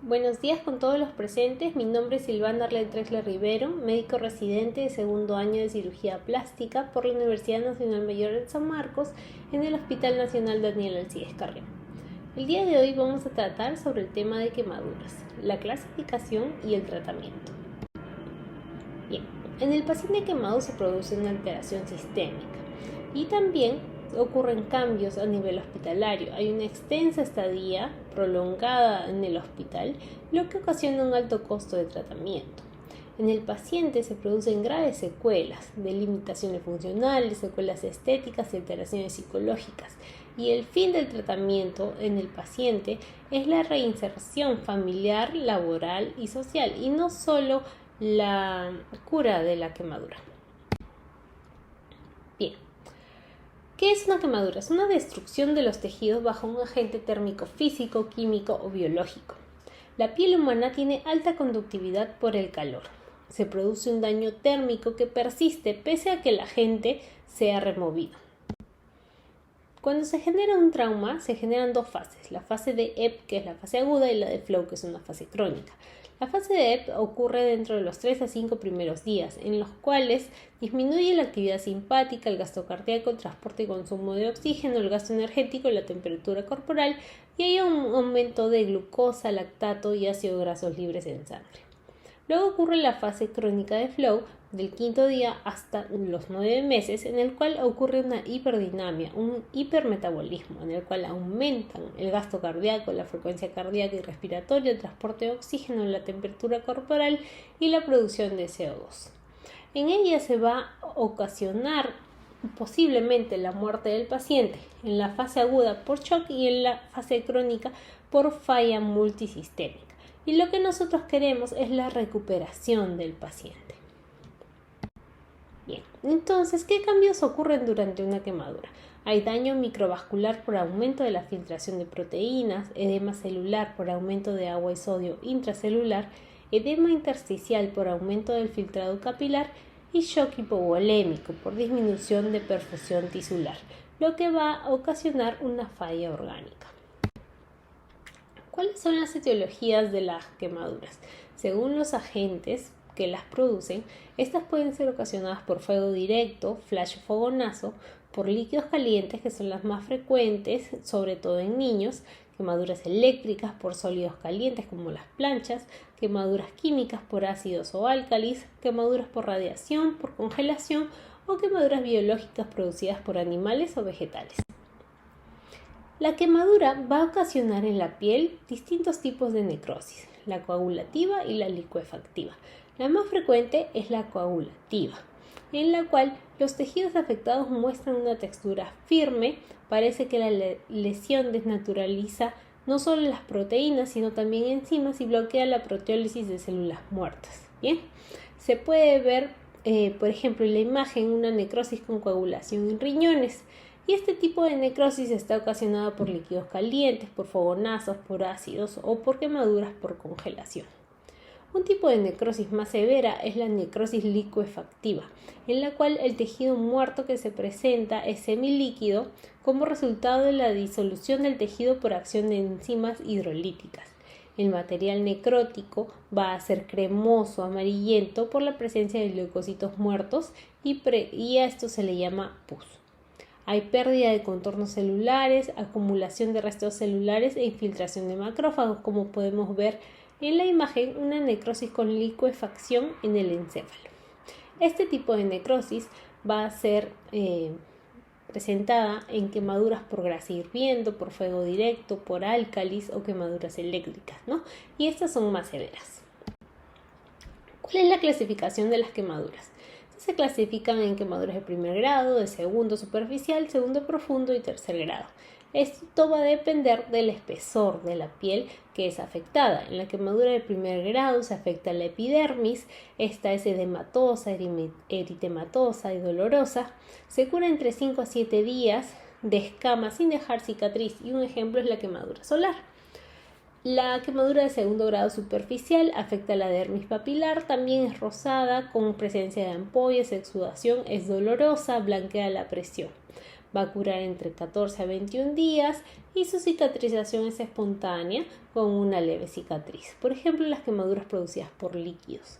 Buenos días con todos los presentes. Mi nombre es Silvana Arlet Drexler Rivero, médico residente de segundo año de cirugía plástica por la Universidad Nacional Mayor de San Marcos en el Hospital Nacional Daniel Alcides Carrión. El día de hoy vamos a tratar sobre el tema de quemaduras, la clasificación y el tratamiento. Bien, en el paciente quemado se produce una alteración sistémica y también ocurren cambios a nivel hospitalario. Hay una extensa estadía prolongada en el hospital, lo que ocasiona un alto costo de tratamiento. En el paciente se producen graves secuelas de limitaciones funcionales, secuelas estéticas y alteraciones psicológicas. Y el fin del tratamiento en el paciente es la reinserción familiar, laboral y social, y no solo la cura de la quemadura. Bien. ¿Qué es una quemadura? Es una destrucción de los tejidos bajo un agente térmico físico, químico o biológico. La piel humana tiene alta conductividad por el calor. Se produce un daño térmico que persiste pese a que el agente sea removido. Cuando se genera un trauma, se generan dos fases, la fase de EP, que es la fase aguda, y la de flow, que es una fase crónica. La fase de EP ocurre dentro de los 3 a 5 primeros días, en los cuales disminuye la actividad simpática, el gasto cardíaco, el transporte y consumo de oxígeno, el gasto energético y la temperatura corporal, y hay un aumento de glucosa, lactato y ácidos grasos libres en sangre. Luego ocurre la fase crónica de flow, del 5.º día hasta los 9 meses, en el cual ocurre una hiperdinamia, un hipermetabolismo, en el cual aumentan el gasto cardíaco, la frecuencia cardíaca y respiratoria, el transporte de oxígeno, la temperatura corporal y la producción de CO2. En ella se va a ocasionar posiblemente la muerte del paciente en la fase aguda por shock y en la fase crónica por falla multisistémica. Y lo que nosotros queremos es la recuperación del paciente. Bien, entonces, ¿qué cambios ocurren durante una quemadura? Hay daño microvascular por aumento de la filtración de proteínas, edema celular por aumento de agua y sodio intracelular, edema intersticial por aumento del filtrado capilar y shock hipovolémico por disminución de perfusión tisular, lo que va a ocasionar una falla orgánica. ¿Cuáles son las etiologías de las quemaduras? Según los agentes que las producen, estas pueden ser ocasionadas por fuego directo, flash o fogonazo, por líquidos calientes, que son las más frecuentes, sobre todo en niños, quemaduras eléctricas por sólidos calientes como las planchas, quemaduras químicas por ácidos o álcalis, quemaduras por radiación, por congelación o quemaduras biológicas producidas por animales o vegetales. La quemadura va a ocasionar en la piel distintos tipos de necrosis, la coagulativa y la licuefactiva. La más frecuente es la coagulativa, en la cual los tejidos afectados muestran una textura firme. Parece que la lesión desnaturaliza no solo las proteínas, sino también enzimas y bloquea la proteólisis de células muertas. Bien, se puede ver, por ejemplo, en la imagen una necrosis con coagulación en riñones. Y este tipo de necrosis está ocasionada por líquidos calientes, por fogonazos, por ácidos o por quemaduras por congelación. Un tipo de necrosis más severa es la necrosis licuefactiva, en la cual el tejido muerto que se presenta es semilíquido como resultado de la disolución del tejido por acción de enzimas hidrolíticas. El material necrótico va a ser cremoso, amarillento por la presencia de leucocitos muertos y a esto se le llama pus. Hay pérdida de contornos celulares, acumulación de restos celulares e infiltración de macrófagos, como podemos ver en la imagen, una necrosis con licuefacción en el encéfalo. Este tipo de necrosis va a ser presentada en quemaduras por grasa hirviendo, por fuego directo, por álcalis o quemaduras eléctricas, ¿no? Y estas son más severas. ¿Cuál es la clasificación de las quemaduras? Se clasifican en quemaduras de primer grado, de segundo superficial, segundo profundo y tercer grado. Esto va a depender del espesor de la piel que es afectada. En la quemadura de primer grado se afecta la epidermis, esta es edematosa, eritematosa y dolorosa. Se cura entre 5 a 7 días de escamas sin dejar cicatriz y un ejemplo es la quemadura solar. La quemadura de segundo grado superficial afecta la dermis papilar, también es rosada, con presencia de ampollas, exudación, es dolorosa, blanquea la presión. va a curar entre 14 a 21 días y su cicatrización es espontánea con una leve cicatriz. Por ejemplo, las quemaduras producidas por líquidos.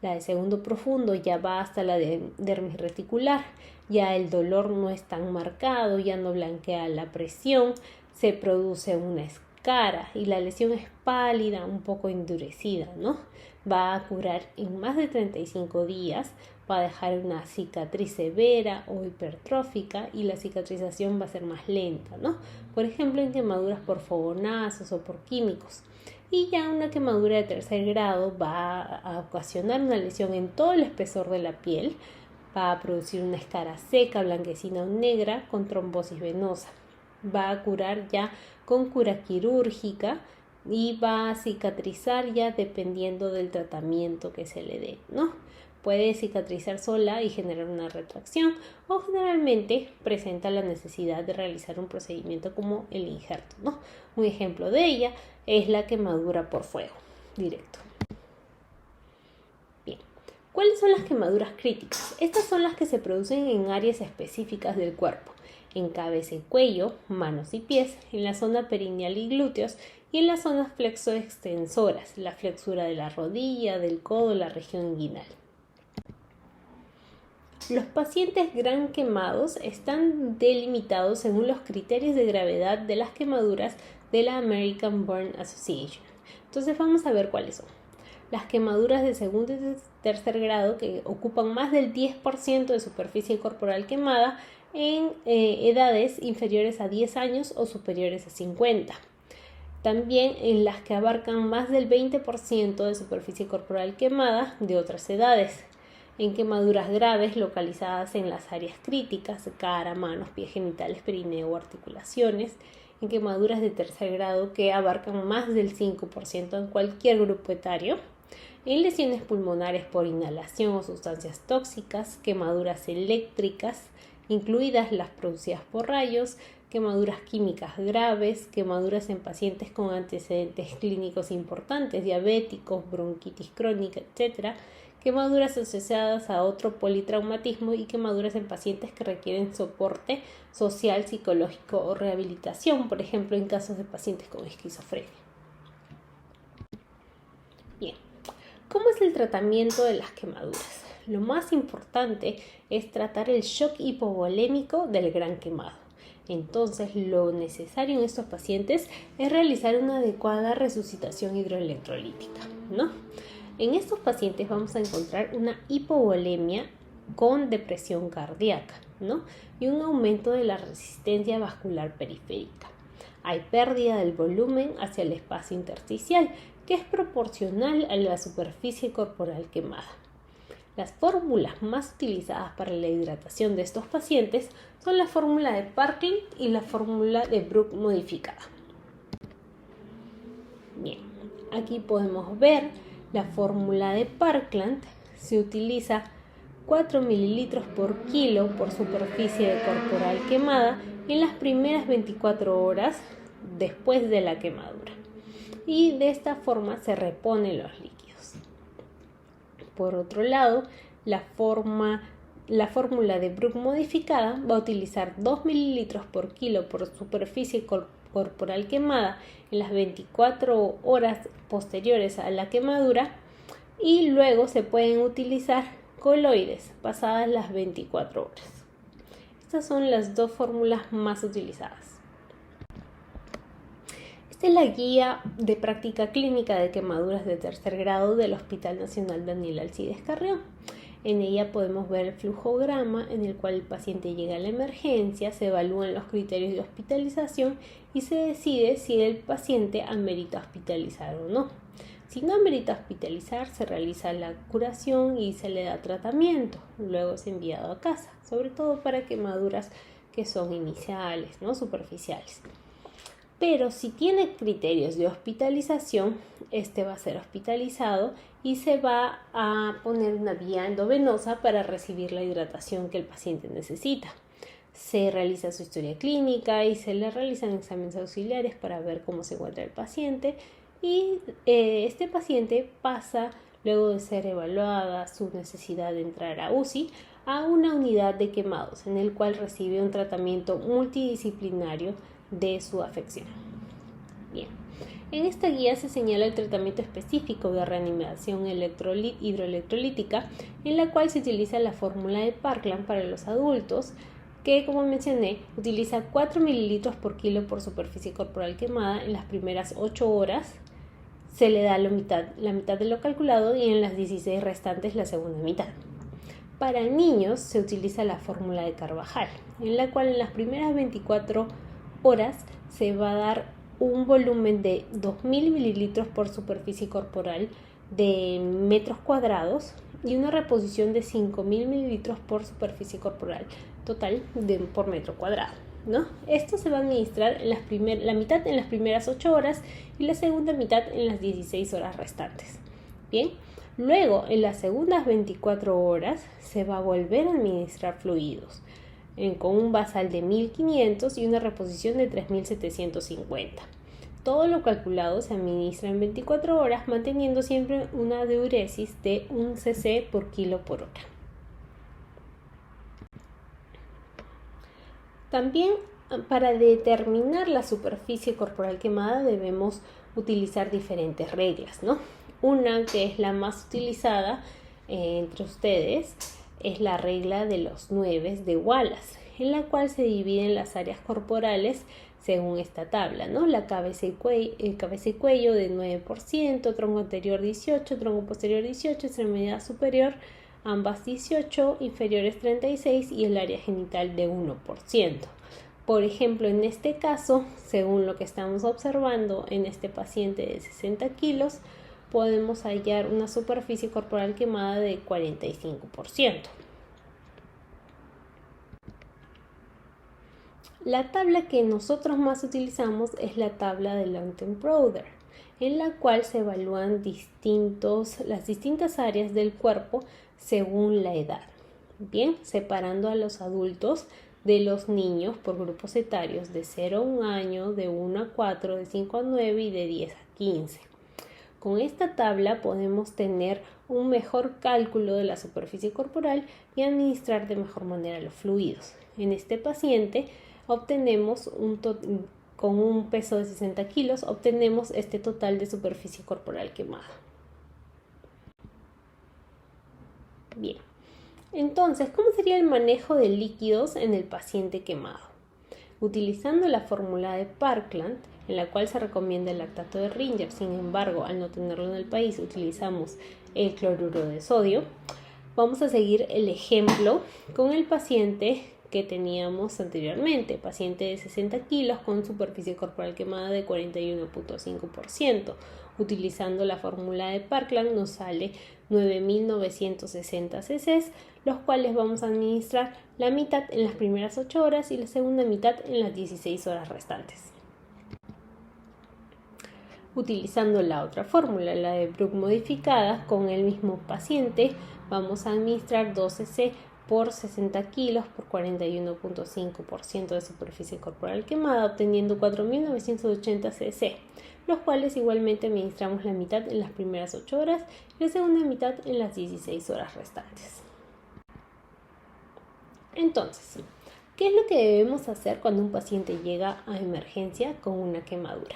La de segundo profundo ya va hasta la dermis reticular, ya el dolor no es tan marcado, ya no blanquea la presión, se produce una escara y la lesión es pálida, un poco endurecida, ¿no? Va a curar en más de 35 días, va a dejar una cicatriz severa o hipertrófica y la cicatrización va a ser más lenta, ¿no? Por ejemplo, en quemaduras por fogonazos o por químicos. Y ya una quemadura de tercer grado va a ocasionar una lesión en todo el espesor de la piel, va a producir una escara seca, blanquecina o negra con trombosis venosa. Va a curar ya con cura quirúrgica y va a cicatrizar ya dependiendo del tratamiento que se le dé, ¿no? Puede cicatrizar sola y generar una retracción o generalmente presenta la necesidad de realizar un procedimiento como el injerto, ¿no? Un ejemplo de ella es la quemadura por fuego directo. Bien, ¿cuáles son las quemaduras críticas? Estas son las que se producen en áreas específicas del cuerpo, en cabeza y cuello, manos y pies, en la zona perineal y glúteos y en las zonas flexoextensoras, la flexura de la rodilla, del codo, la región inguinal. Los pacientes gran quemados están delimitados según los criterios de gravedad de las quemaduras de la American Burn Association. Entonces vamos a ver cuáles son. Las quemaduras de segundo y tercer grado que ocupan más del 10% de superficie corporal quemada en edades inferiores a 10 años o superiores a 50. También en las que abarcan más del 20% de superficie corporal quemada de otras edades. En quemaduras graves localizadas en las áreas críticas, cara, manos, pies, genitales, perineo o articulaciones. En quemaduras de tercer grado que abarcan más del 5% en cualquier grupo etario. En lesiones pulmonares por inhalación o sustancias tóxicas, quemaduras eléctricas, incluidas las producidas por rayos, quemaduras químicas graves, quemaduras en pacientes con antecedentes clínicos importantes, diabéticos, bronquitis crónica, etc., quemaduras asociadas a otro politraumatismo y quemaduras en pacientes que requieren soporte social, psicológico o rehabilitación, por ejemplo, en casos de pacientes con esquizofrenia. Bien, ¿cómo es el tratamiento de las quemaduras? Lo más importante es tratar el shock hipovolémico del gran quemado. Entonces, lo necesario en estos pacientes es realizar una adecuada resucitación hidroelectrolítica, ¿no? En estos pacientes vamos a encontrar una hipovolemia con depresión cardíaca, ¿no? Y un aumento de la resistencia vascular periférica. Hay pérdida del volumen hacia el espacio intersticial, que es proporcional a la superficie corporal quemada. Las fórmulas más utilizadas para la hidratación de estos pacientes son la fórmula de Parkland y la fórmula de Bruck modificada. Bien, aquí podemos ver la fórmula de Parkland. Se utiliza 4 mililitros por kilo por superficie corporal quemada en las primeras 24 horas después de la quemadura. Y de esta forma se reponen los líquidos. Por otro lado, la fórmula de Bruck modificada va a utilizar 2 mililitros por kilo por superficie corporal quemada en las 24 horas posteriores a la quemadura y luego se pueden utilizar coloides pasadas las 24 horas. Estas son las dos fórmulas más utilizadas. Esta es la guía de práctica clínica de quemaduras de tercer grado del Hospital Nacional Daniel Alcides Carrión. En ella podemos ver el flujograma en el cual el paciente llega a la emergencia, se evalúan los criterios de hospitalización y se decide si el paciente amerita hospitalizar o no. Si no amerita hospitalizar, se realiza la curación y se le da tratamiento. Luego es enviado a casa, sobre todo para quemaduras que son iniciales, ¿no? Superficiales. Pero si tiene criterios de hospitalización, este va a ser hospitalizado y se va a poner una vía endovenosa para recibir la hidratación que el paciente necesita. Se realiza su historia clínica y se le realizan exámenes auxiliares para ver cómo se encuentra el paciente y este paciente pasa, luego de ser evaluada su necesidad de entrar a UCI, a una unidad de quemados, en el cual recibe un tratamiento multidisciplinario de su afección. Bien, en esta guía se señala el tratamiento específico de reanimación hidroelectrolítica, en la cual se utiliza la fórmula de Parkland para los adultos, que, como mencioné, utiliza 4 mililitros por kilo por superficie corporal quemada en las primeras 8 horas. Se le da la mitad de lo calculado y en las 16 restantes la segunda mitad. Para niños se utiliza la fórmula de Carvajal, en la cual en las primeras 24 horas se va a dar un volumen de 2.000 mililitros por superficie corporal de metros cuadrados y una reposición de 5.000 mililitros por superficie corporal total por metro cuadrado, ¿no? Esto se va a administrar la mitad en las primeras 8 horas y la segunda mitad en las 16 horas restantes. Bien, luego en las segundas 24 horas se va a volver a administrar fluidos con un basal de 1.500 y una reposición de 3.750. Todo lo calculado se administra en 24 horas, manteniendo siempre una diuresis de 1 cc por kilo por hora. También, para determinar la superficie corporal quemada debemos utilizar diferentes reglas, ¿no? Una que es la más utilizada entre ustedes es la regla de los 9 de Wallace, en la cual se dividen las áreas corporales según esta tabla, ¿no? La cabeza y cuello de 9%, tronco anterior 18%, tronco posterior 18%, extremidad superior ambas 18%, inferiores 36% y el área genital de 1%. Por ejemplo, en este caso, según lo que estamos observando en este paciente de 60 kilos, podemos hallar una superficie corporal quemada de 45%. La tabla que nosotros más utilizamos es la tabla de Longten-Browder, en la cual se evalúan las distintas áreas del cuerpo según la edad. Bien, separando a los adultos de los niños por grupos etarios de 0 a 1 año, de 1 a 4, de 5 a 9 y de 10 a 15. Con esta tabla podemos tener un mejor cálculo de la superficie corporal y administrar de mejor manera los fluidos. En este paciente obtenemos con un peso de 60 kilos, obtenemos este total de superficie corporal quemada. Bien, entonces, ¿cómo sería el manejo de líquidos en el paciente quemado? Utilizando la fórmula de Parkland, en la cual se recomienda el lactato de Ringer, sin embargo, al no tenerlo en el país, utilizamos el cloruro de sodio. Vamos a seguir el ejemplo con el paciente que teníamos anteriormente, paciente de 60 kilos con superficie corporal quemada de 41.5%. Utilizando la fórmula de Parkland nos sale 9.960 cc, los cuales vamos a administrar la mitad en las primeras 8 horas y la segunda mitad en las 16 horas restantes. Utilizando la otra fórmula, la de Bruck modificada, con el mismo paciente vamos a administrar 2 cc por 60 kilos por 41.5% de superficie corporal quemada, obteniendo 4.980 cc, los cuales igualmente administramos la mitad en las primeras 8 horas y la segunda mitad en las 16 horas restantes. Entonces, ¿qué es lo que debemos hacer cuando un paciente llega a emergencia con una quemadura?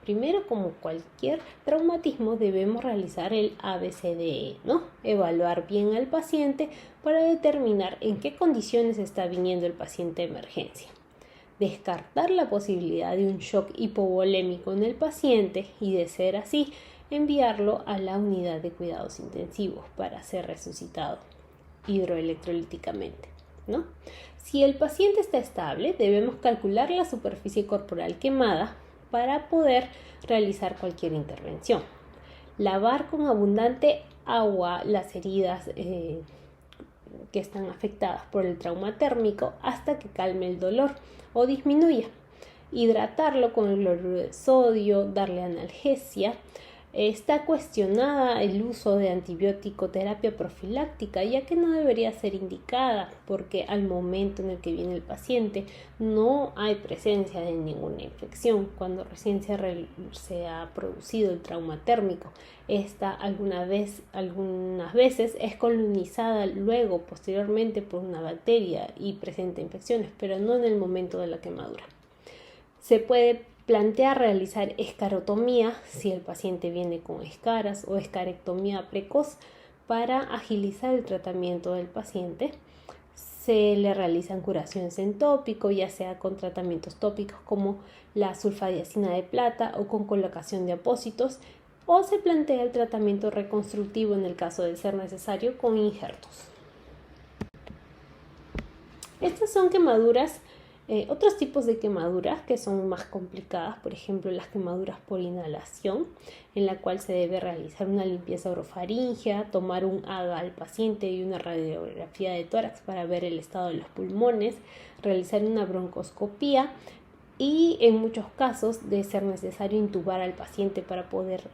Primero, como cualquier traumatismo, debemos realizar el ABCDE, ¿no? Evaluar bien al paciente para determinar en qué condiciones está viniendo el paciente de emergencia. Descartar la posibilidad de un shock hipovolémico en el paciente y, de ser así, enviarlo a la unidad de cuidados intensivos para ser resucitado hidroelectrolíticamente, ¿no? Si el paciente está estable, debemos calcular la superficie corporal quemada para poder realizar cualquier intervención. Lavar con abundante agua las heridas que están afectadas por el trauma térmico hasta que calme el dolor o disminuya. Hidratarlo con el cloruro de sodio, darle analgesia Está cuestionada el uso de antibiótico terapia profiláctica, ya que no debería ser indicada, porque al momento en el que viene el paciente no hay presencia de ninguna infección. Cuando recién se ha producido el trauma térmico, esta algunas veces es colonizada luego, posteriormente, por una bacteria y presenta infecciones, pero no en el momento de la quemadura. Se puede plantear realizar escarotomía si el paciente viene con escaras o escarectomía precoz para agilizar el tratamiento del paciente. Se le realizan curaciones en tópico, ya sea con tratamientos tópicos como la sulfadiazina de plata o con colocación de apósitos, o se plantea el tratamiento reconstructivo en el caso de ser necesario con injertos. Estas son quemaduras. Otros tipos de quemaduras que son más complicadas, por ejemplo las quemaduras por inhalación, en la cual se debe realizar una limpieza orofaríngea, tomar un AGA al paciente y una radiografía de tórax para ver el estado de los pulmones, realizar una broncoscopía y en muchos casos de ser necesario intubar al paciente para poder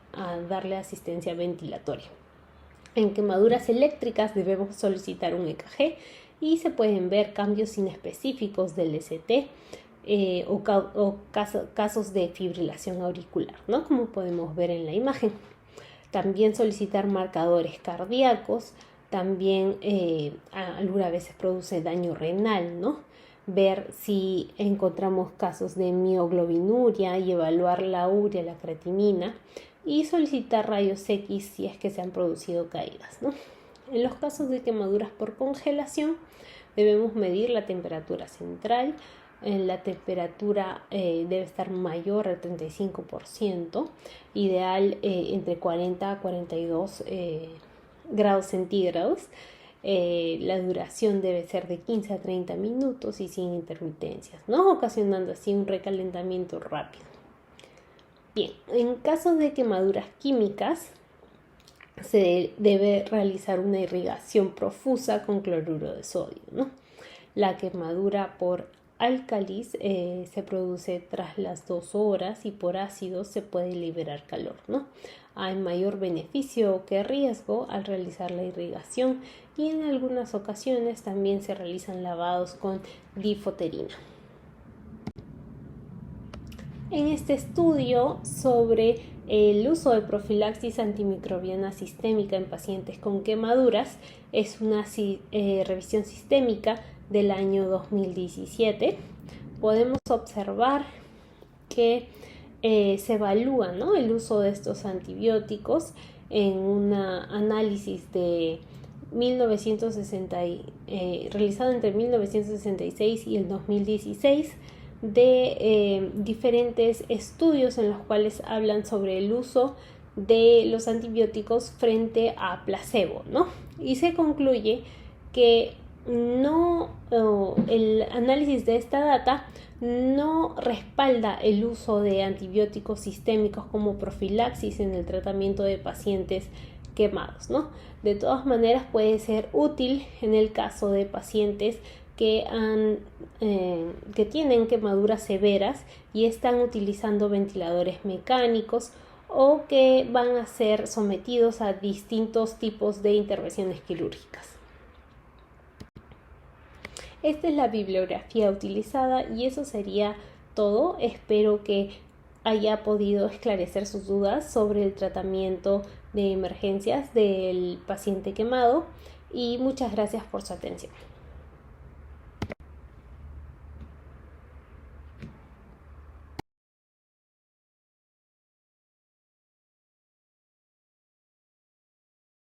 darle asistencia ventilatoria. En quemaduras eléctricas debemos solicitar un EKG y se pueden ver cambios inespecíficos del ST o casos de fibrilación auricular, ¿no? Como podemos ver en la imagen. También solicitar marcadores cardíacos, también algunas veces produce daño renal, ¿no? Ver si encontramos casos de mioglobinuria y evaluar la urea, la creatinina, y solicitar rayos X si es que se han producido caídas, ¿no? En los casos de quemaduras por congelación debemos medir la temperatura central. La temperatura debe estar mayor al 35%, ideal entre 40 a 42 grados centígrados. La duración debe ser de 15 a 30 minutos y sin intermitencias, ¿no? Ocasionando así un recalentamiento rápido. Bien, en casos de quemaduras químicas se debe realizar una irrigación profusa con cloruro de sodio, ¿no? La quemadura por álcalis se produce tras las 2 horas y por ácidos se puede liberar calor, ¿no? Hay mayor beneficio que riesgo al realizar la irrigación y en algunas ocasiones también se realizan lavados con difoterina. En este estudio sobre el uso de profilaxis antimicrobiana sistémica en pacientes con quemaduras, es una revisión sistémica del año 2017, podemos observar que se evalúa, ¿no?, el uso de estos antibióticos en un análisis de realizado entre 1966 y el 2016, de diferentes estudios en los cuales hablan sobre el uso de los antibióticos frente a placebo, ¿no? Y se concluye que el análisis de esta data no respalda el uso de antibióticos sistémicos como profilaxis en el tratamiento de pacientes quemados, ¿no? De todas maneras puede ser útil en el caso de pacientes que tienen quemaduras severas y están utilizando ventiladores mecánicos o que van a ser sometidos a distintos tipos de intervenciones quirúrgicas. Esta es la bibliografía utilizada y eso sería todo. Espero que haya podido esclarecer sus dudas sobre el tratamiento de emergencias del paciente quemado y muchas gracias por su atención.